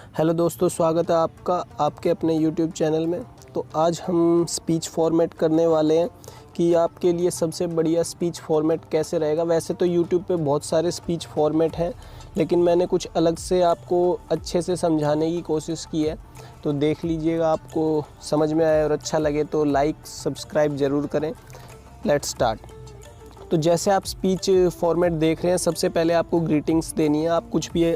Hello दोस्तों, स्वागत है आपका आपके अपने यूट्यूब चैनल में। तो आज हम स्पीच फॉर्मेट करने वाले हैं कि आपके लिए सबसे बढ़िया स्पीच फॉर्मेट कैसे रहेगा। वैसे तो यूट्यूब पे बहुत सारे स्पीच फॉर्मेट हैं, लेकिन मैंने कुछ अलग से आपको अच्छे से समझाने की कोशिश की है। तो देख लीजिएगा, आपको समझ में आए और अच्छा लगे तो लाइक सब्सक्राइब ज़रूर करें। Let's start. तो जैसे आप स्पीच फॉर्मेट देख रहे हैं, सबसे पहले आपको ग्रीटिंग्स देनी है। आप कुछ भी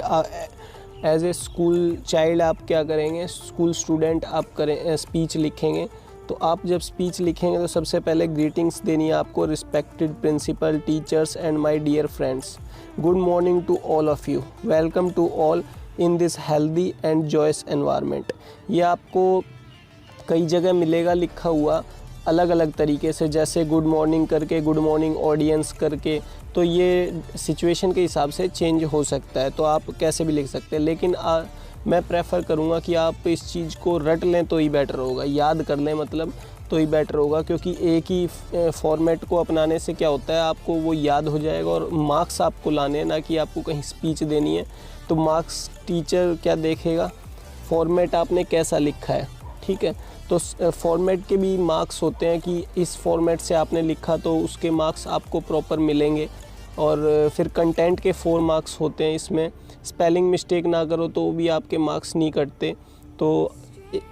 एज ए स्कूल चाइल्ड आप क्या करेंगे, स्कूल स्टूडेंट आप करें स्पीच लिखेंगे। तो आप जब स्पीच लिखेंगे तो सबसे पहले ग्रीटिंग्स देनी है आपको। Respected principal, teachers and my dear friends, good morning to all of you, welcome to all in this healthy and joyous environment. ये आपको कई जगह मिलेगा लिखा हुआ अलग अलग तरीके से, जैसे गुड मॉर्निंग करके, गुड मॉर्निंग ऑडियंस करके। तो ये सिचुएशन के हिसाब से चेंज हो सकता है, तो आप कैसे भी लिख सकते हैं। लेकिन मैं प्रेफर करूँगा कि आप इस चीज़ को रट लें तो ही बेटर होगा, याद कर लें मतलब तो ही बेटर होगा। क्योंकि एक ही फॉर्मेट को अपनाने से क्या होता है, आपको वो याद हो जाएगा और मार्क्स आपको लाने हैं, ना कि आपको कहीं स्पीच देनी है। तो मार्क्स टीचर क्या देखेगा, फॉर्मेट आपने कैसा लिखा है, ठीक है। तो फॉर्मेट के भी मार्क्स होते हैं कि इस फॉर्मेट से आपने लिखा तो उसके मार्क्स आपको प्रॉपर मिलेंगे। और फिर कंटेंट के 4 मार्क्स होते हैं इसमें। स्पेलिंग मिस्टेक ना करो तो भी आपके मार्क्स नहीं कटते। तो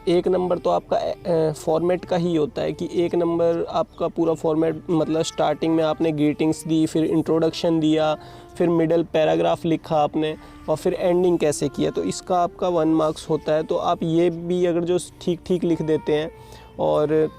1 नंबर तो आपका फॉर्मेट का ही होता है कि 1 नंबर आपका पूरा फॉर्मेट, मतलब स्टार्टिंग में आपने ग्रीटिंग्स दी, फिर इंट्रोडक्शन दिया, फिर मिडल पैराग्राफ लिखा आपने, और फिर एंडिंग कैसे किया, तो इसका आपका 1 मार्क्स होता है। तो आप ये भी अगर जो ठीक ठीक लिख देते हैं और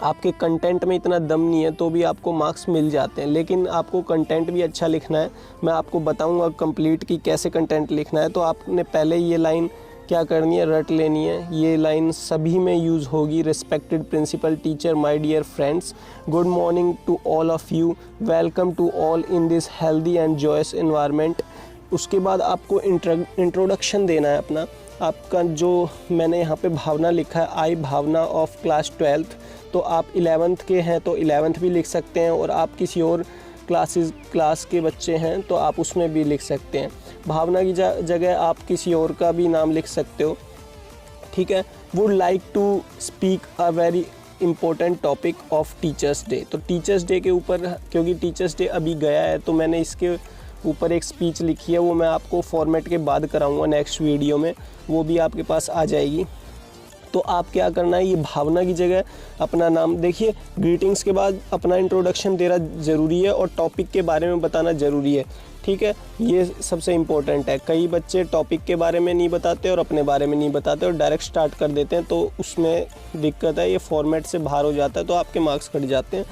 आपके कंटेंट में इतना दम नहीं है तो भी आपको मार्क्स मिल जाते हैं। लेकिन आपको कंटेंट भी अच्छा लिखना है। मैं आपको बताऊंगा कंप्लीट कि कैसे कंटेंट लिखना है। तो आपने पहले ये लाइन क्या करनी है, रट लेनी है। ये लाइन सभी में यूज़ होगी। Respected principal, teacher, my dear friends, good morning to all of you, welcome to all in this healthy and joyous environment. उसके बाद आपको इंट्रोडक्शन देना है अपना। आपका जो मैंने यहाँ पे भावना लिखा है, आई भावना ऑफ क्लास 12th, तो आप 11th के हैं तो 11th भी लिख सकते हैं, और आप किसी और क्लास के बच्चे हैं तो आप उसमें भी लिख सकते हैं। भावना की जगह आप किसी और का भी नाम लिख सकते हो, ठीक है। Would like to speak a very important topic of teachers day. तो टीचर्स डे के ऊपर, क्योंकि टीचर्स डे अभी गया है, तो मैंने इसके ऊपर एक स्पीच लिखी है। वो मैं आपको फॉर्मेट के बाद कराऊंगा नेक्स्ट वीडियो में, वो भी आपके पास आ जाएगी। तो आप क्या करना है, ये भावना की जगह अपना नाम देखिए। ग्रीटिंग्स के बाद अपना इंट्रोडक्शन देना ज़रूरी है और टॉपिक के बारे में बताना ज़रूरी है, ठीक है। ये सबसे इम्पोर्टेंट है। कई बच्चे टॉपिक के बारे में नहीं बताते और अपने बारे में नहीं बताते और डायरेक्ट स्टार्ट कर देते हैं, तो उसमें दिक्कत है। ये फॉर्मेट से बाहर हो जाता है तो आपके मार्क्स कट जाते हैं।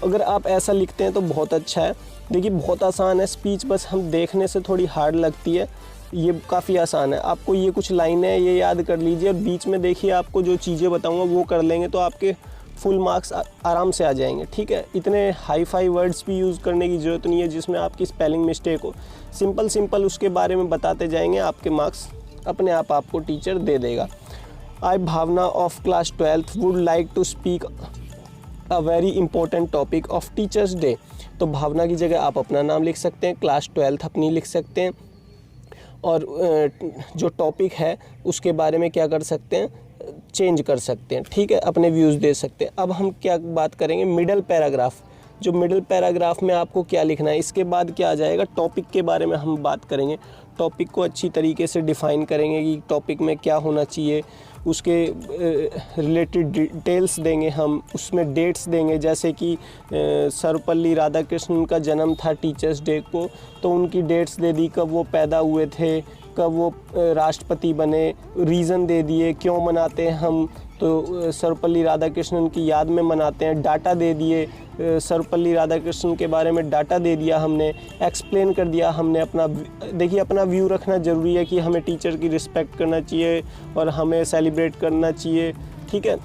अगर आप ऐसा लिखते हैं तो बहुत अच्छा है। देखिए, बहुत आसान है स्पीच, बस हम देखने से थोड़ी हार्ड लगती है। ये काफ़ी आसान है। आपको ये कुछ लाइनें ये याद कर लीजिए, और बीच में देखिए आपको जो चीज़ें बताऊंगा वो कर लेंगे तो आपके फुल मार्क्स आराम से आ जाएंगे, ठीक है। इतने हाई फाई वर्ड्स भी यूज़ करने की ज़रूरत नहीं है जिसमें आपकी स्पेलिंग मिस्टेक हो। सिंपल उसके बारे में बताते जाएंगे, आपके मार्क्स अपने आप आपको टीचर दे देगा। I Bhavna of class 12th would like to speak a very important topic of teachers day. तो भावना की जगह आप अपना नाम लिख सकते हैं, क्लास 12th अपनी लिख सकते हैं, और जो टॉपिक है उसके बारे में क्या कर सकते हैं, चेंज कर सकते हैं, ठीक है, अपने व्यूज़ दे सकते हैं। अब हम क्या बात करेंगे, मिडल पैराग्राफ। जो मिडल पैराग्राफ में आपको क्या लिखना है, इसके बाद क्या आ जाएगा, टॉपिक के बारे में हम बात करेंगे। टॉपिक को अच्छी तरीके से डिफ़ाइन करेंगे कि टॉपिक में क्या होना चाहिए, उसके रिलेटेड डिटेल्स देंगे हम, उसमें डेट्स देंगे। जैसे कि सर्वपल्ली राधाकृष्णन का जन्म था टीचर्स डे को, तो उनकी डेट्स दे दी, कब वो पैदा हुए थे, कब वो राष्ट्रपति बने, रीज़न दे दिए क्यों मनाते हैं हम, तो सर्वपल्ली राधाकृष्णन की याद में मनाते हैं। डाटा दे दिए, सर्वपल्ली राधाकृष्णन के बारे में डाटा दे दिया हमने, एक्सप्लेन कर दिया हमने अपना। देखिए, अपना व्यू रखना ज़रूरी है कि हमें टीचर की रिस्पेक्ट करना चाहिए और हमें सेलिब्रेट करना चाहिए, ठीक है।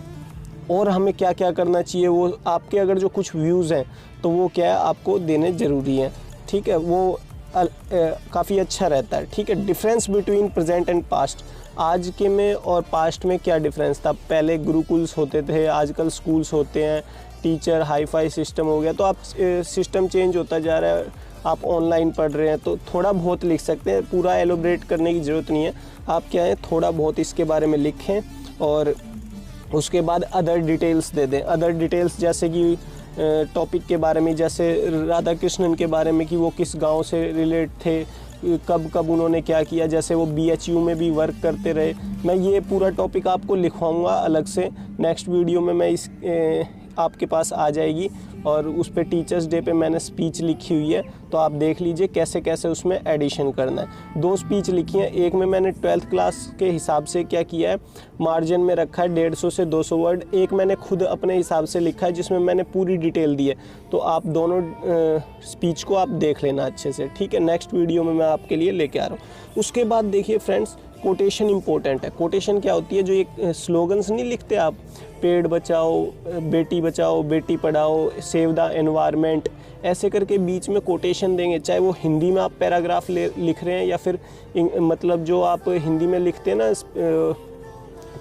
और हमें क्या क्या करना चाहिए, वो आपके अगर जो कुछ व्यूज़ हैं तो वो क्या है आपको देने ज़रूरी हैं, ठीक है। वो काफ़ी अच्छा रहता है, ठीक है। Difference between present and past, आज के में और पास्ट में क्या डिफरेंस था। पहले गुरुकुल्स होते थे, आजकल स्कूल्स होते हैं, टीचर हाई फाई सिस्टम हो गया। तो आप सिस्टम चेंज होता जा रहा है, आप ऑनलाइन पढ़ रहे हैं तो थोड़ा बहुत लिख सकते हैं, पूरा एलोब्रेट करने की ज़रूरत नहीं है। आप क्या है थोड़ा बहुत इसके बारे में लिखें और उसके बाद अदर डिटेल्स दे दें। अदर डिटेल्स जैसे कि टॉपिक के बारे में, जैसे राधा कृष्णन के बारे में कि वो किस गांव से रिलेट थे, कब कब उन्होंने क्या किया, जैसे वो BHU में भी वर्क करते रहे। मैं ये पूरा टॉपिक आपको लिखवाऊंगा अलग से, नेक्स्ट वीडियो में मैं आपके पास आ जाएगी और उस पे टीचर्स डे पे मैंने स्पीच लिखी हुई है, तो आप देख लीजिए कैसे कैसे उसमें एडिशन करना है। 2 स्पीच लिखी हैं, एक में मैंने 12th क्लास के हिसाब से क्या किया है, मार्जिन में रखा है 150 से 200 वर्ड। एक मैंने खुद अपने हिसाब से लिखा है जिसमें मैंने पूरी डिटेल दी है। तो आप दोनों स्पीच को आप देख लेना अच्छे से, ठीक है। नेक्स्ट वीडियो में मैं आपके लिए लेके आ रहा हूँ। उसके बाद देखिए फ्रेंड्स, कोटेशन इंपॉर्टेंट है। कोटेशन क्या होती है, जो एक स्लोगन्स नहीं लिखते आप, पेड़ बचाओ, Beti Padhao, save the environment, ऐसे करके बीच में कोटेशन देंगे। चाहे वो हिंदी में आप पैराग्राफ लिख रहे हैं या फिर मतलब जो आप हिंदी में लिखते हैं ना,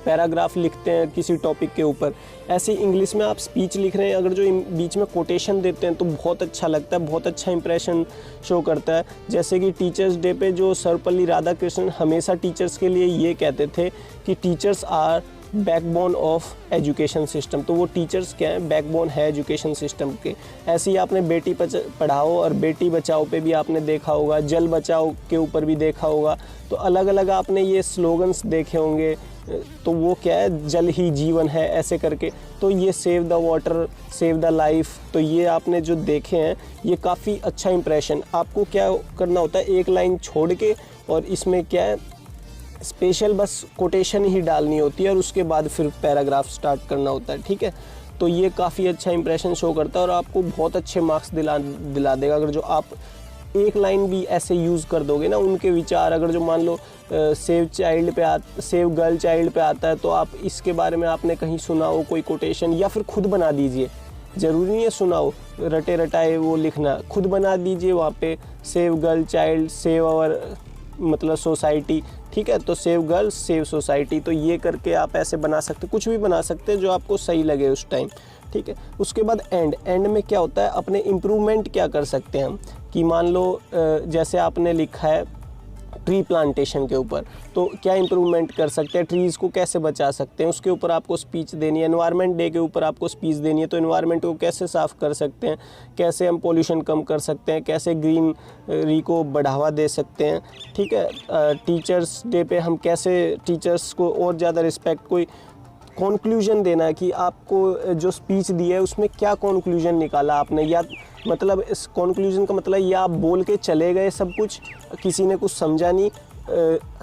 पैराग्राफ लिखते हैं किसी टॉपिक के ऊपर, ऐसे इंग्लिश में आप स्पीच लिख रहे हैं, अगर जो बीच में कोटेशन देते हैं तो बहुत अच्छा लगता है, बहुत अच्छा इंप्रेशन शो करता है। जैसे कि टीचर्स डे पे जो सर्वपल्ली राधाकृष्णन हमेशा टीचर्स के लिए ये कहते थे कि teachers are backbone of education system. तो वो टीचर्स क्या हैं, बैकबोन है एजुकेशन सिस्टम के। ऐसे ही आपने बेटी पढ़ाओ और बेटी बचाओ पे भी आपने देखा होगा, जल बचाओ के ऊपर भी देखा होगा। तो अलग अलग आपने ये स्लोगन्स देखे होंगे। तो वो क्या है, जल ही जीवन है ऐसे करके। तो ये save the water, save the life, तो ये आपने जो देखे हैं ये काफ़ी अच्छा इंप्रेशन। आपको क्या करना होता है, एक लाइन छोड़ के और इसमें क्या है स्पेशल बस कोटेशन ही डालनी होती है और उसके बाद फिर पैराग्राफ स्टार्ट करना होता है, ठीक है। तो ये काफ़ी अच्छा इंप्रेशन शो करता है और आपको बहुत अच्छे मार्क्स दिला देगा अगर जो आप एक लाइन भी ऐसे यूज़ कर दोगे ना, उनके विचार। अगर जो मान लो सेव गर्ल चाइल्ड पे आता है तो आप इसके बारे में आपने कहीं सुना हो कोई कोटेशन, या फिर खुद बना दीजिए। ज़रूरी नहीं है सुना हो, रटे रटाए वो लिखना, खुद बना दीजिए वहाँ पे, save girl child, save our मतलब सोसाइटी, ठीक है। तो सेव गर्ल्स, सेव सोसाइटी, तो ये करके आप ऐसे बना सकते, कुछ भी बना सकते हैं जो आपको सही लगे उस टाइम, ठीक है। उसके बाद एंड में क्या होता है, अपने इम्प्रूवमेंट क्या कर सकते हैं हम, कि मान लो जैसे आपने लिखा है ट्री प्लांटेशन के ऊपर, तो क्या इम्प्रूवमेंट कर सकते हैं, ट्रीज़ को कैसे बचा सकते हैं, उसके ऊपर आपको स्पीच देनी है। एनवायरनमेंट डे के ऊपर आपको स्पीच देनी है, तो एनवायरनमेंट को कैसे साफ़ कर सकते हैं, कैसे हम पोल्यूशन कम कर सकते हैं, कैसे ग्रीनरी को बढ़ावा दे सकते हैं, ठीक है। टीचर्स डे पे हम कैसे टीचर्स को और ज़्यादा रिस्पेक्ट, कोई कॉन्क्लूजन देना है कि आपको जो स्पीच दी है उसमें क्या कॉन्क्लूजन निकाला आपने, या मतलब इस कॉन्क्लूजन का मतलब ये आप बोल के चले गए सब कुछ, किसी ने कुछ समझा नहीं।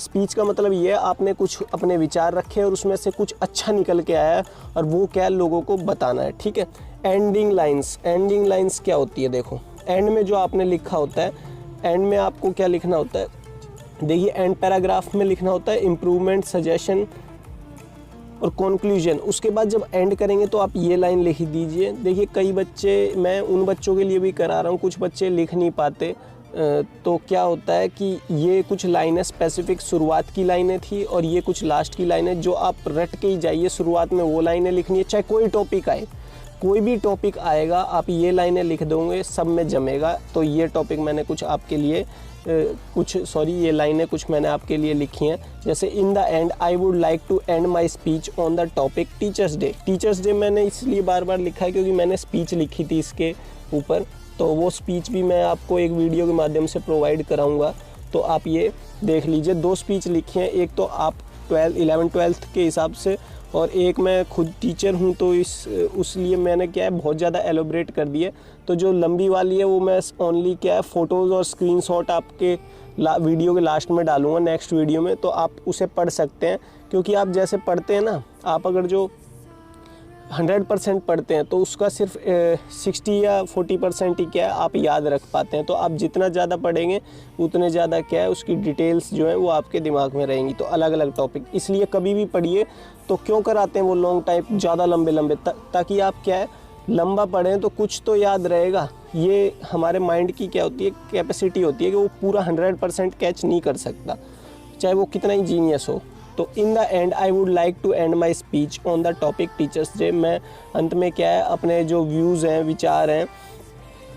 स्पीच का मतलब ये है आपने कुछ अपने विचार रखे और उसमें से कुछ अच्छा निकल के आया है और वो क्या लोगों को बताना है, ठीक है। एंडिंग लाइंस क्या होती है, देखो एंड में जो आपने लिखा होता है, एंड में आपको क्या लिखना होता है, देखिए एंड पैराग्राफ में लिखना होता है इम्प्रूवमेंट, सजेशन और कंक्लूजन। उसके बाद जब एंड करेंगे तो आप ये लाइन लिख दीजिए। देखिए कई बच्चे, मैं उन बच्चों के लिए भी करा रहा हूँ, कुछ बच्चे लिख नहीं पाते, तो क्या होता है कि ये कुछ लाइनें स्पेसिफिक शुरुआत की लाइनें थी और ये कुछ लास्ट की लाइनें, जो आप रट के ही जाइए, शुरुआत में वो लाइनें लिखनी है। चाहे कोई टॉपिक आए, कोई भी टॉपिक आएगा, आप ये लाइनें लिख दोगे, सब में जमेगा। तो ये टॉपिक मैंने कुछ आपके लिए ये लाइनें कुछ मैंने आपके लिए लिखी हैं। जैसे in the end I would like to end my speech on the topic teachers day. Teachers day मैंने इसलिए बार बार लिखा है क्योंकि मैंने स्पीच लिखी थी इसके ऊपर, तो वो स्पीच भी मैं आपको एक वीडियो के माध्यम से प्रोवाइड कराऊंगा, तो आप ये देख लीजिए। 2 स्पीच लिखी हैं, एक तो आप 11th-12th के हिसाब से, और एक मैं खुद टीचर हूँ तो उसलिए मैंने क्या है बहुत ज़्यादा एलोब्रेट कर दिए। तो जो लंबी वाली है वो मैं ओनली क्या है फ़ोटोज़ और स्क्रीनशॉट आपके वीडियो के लास्ट में डालूँगा नेक्स्ट वीडियो में, तो आप उसे पढ़ सकते हैं। क्योंकि आप जैसे पढ़ते हैं ना, आप अगर जो 100% पढ़ते हैं तो उसका सिर्फ 60 या 40% ही क्या है आप याद रख पाते हैं। तो आप जितना ज़्यादा पढ़ेंगे उतने ज़्यादा क्या है उसकी डिटेल्स जो है वो आपके दिमाग में रहेंगी। तो अलग अलग टॉपिक, इसलिए कभी भी पढ़िए तो क्यों कराते हैं वो लॉन्ग टाइप ज़्यादा लंबे ताकि आप क्या है लंबा पढ़ें तो कुछ तो याद रहेगा। ये हमारे माइंड की क्या होती है, कैपेसिटी होती है कि वो पूरा 100% कैच नहीं कर सकता, चाहे वो कितना ही जीनियस हो। तो in the end I would like to end my speech on the topic teachers day. मैं अंत में क्या है अपने जो व्यूज़ हैं, विचार हैं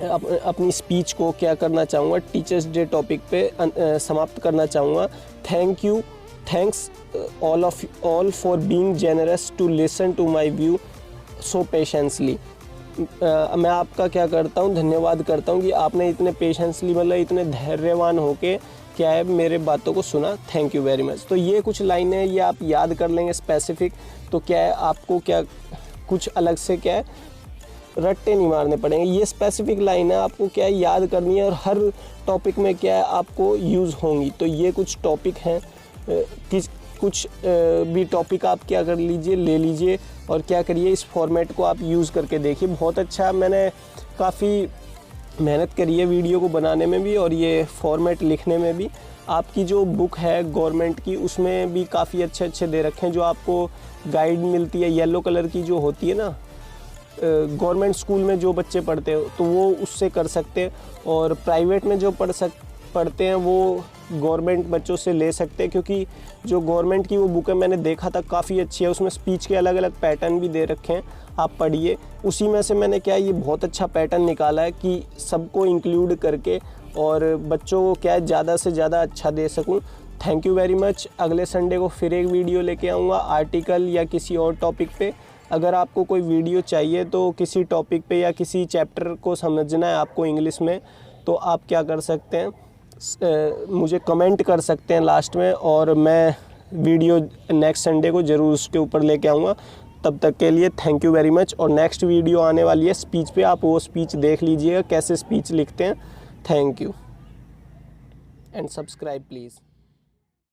अपनी स्पीच को क्या करना चाहूँगा, टीचर्स डे टॉपिक पे समाप्त करना चाहूँगा। Thanks all for being generous to listen to my view so patiently. मैं आपका क्या करता हूँ, धन्यवाद करता हूँ कि आपने इतने पेशेंसली मतलब इतने धैर्यवान होके क्या है मेरे बातों को सुना। Thank you very much. तो ये कुछ लाइनें ये आप याद कर लेंगे स्पेसिफिक, तो क्या है आपको क्या कुछ अलग से क्या है रट्टे नहीं मारने पड़ेंगे। ये स्पेसिफिक लाइन है, आपको क्या है याद करनी है और हर टॉपिक में क्या है आपको यूज़ होंगी। तो ये कुछ टॉपिक हैं, कुछ भी टॉपिक आप क्या कर लीजिए, ले लीजिए और क्या करिए इस फॉर्मेट को आप यूज़ करके देखिए। बहुत अच्छा, मैंने काफ़ी मेहनत करी है वीडियो को बनाने में भी और ये फॉर्मेट लिखने में भी। आपकी जो बुक है गवर्नमेंट की उसमें भी काफ़ी अच्छे दे रखे हैं, जो आपको गाइड मिलती है येलो कलर की जो होती है ना, गवर्नमेंट स्कूल में जो बच्चे पढ़ते हैं तो वो उससे कर सकते हैं, और प्राइवेट में जो पढ़ते हैं वो गवर्नमेंट बच्चों से ले सकते हैं, क्योंकि जो गवर्नमेंट की वो बुक है मैंने देखा था काफ़ी अच्छी है। उसमें स्पीच के अलग अलग पैटर्न भी दे रखे हैं, आप पढ़िए। उसी में से मैंने क्या ये बहुत अच्छा पैटर्न निकाला है कि सबको इंक्लूड करके और बच्चों को क्या है ज़्यादा से ज़्यादा अच्छा दे सकूँ। Thank you very much. अगले संडे को फिर एक वीडियो लेके आऊँगा आर्टिकल या किसी और टॉपिक पे। अगर आपको कोई वीडियो चाहिए तो किसी टॉपिक पे या किसी चैप्टर को समझना है आपको इंग्लिश में, तो आप क्या कर सकते हैं, मुझे कमेंट कर सकते हैं लास्ट में, और मैं वीडियो नेक्स्ट संडे को ज़रूर उसके ऊपर लेके आऊँगा। तब तक के लिए थैंक यू वेरी मच। और नेक्स्ट वीडियो आने वाली है स्पीच पे, आप वो स्पीच देख लीजिएगा कैसे स्पीच लिखते हैं। Thank you and subscribe please.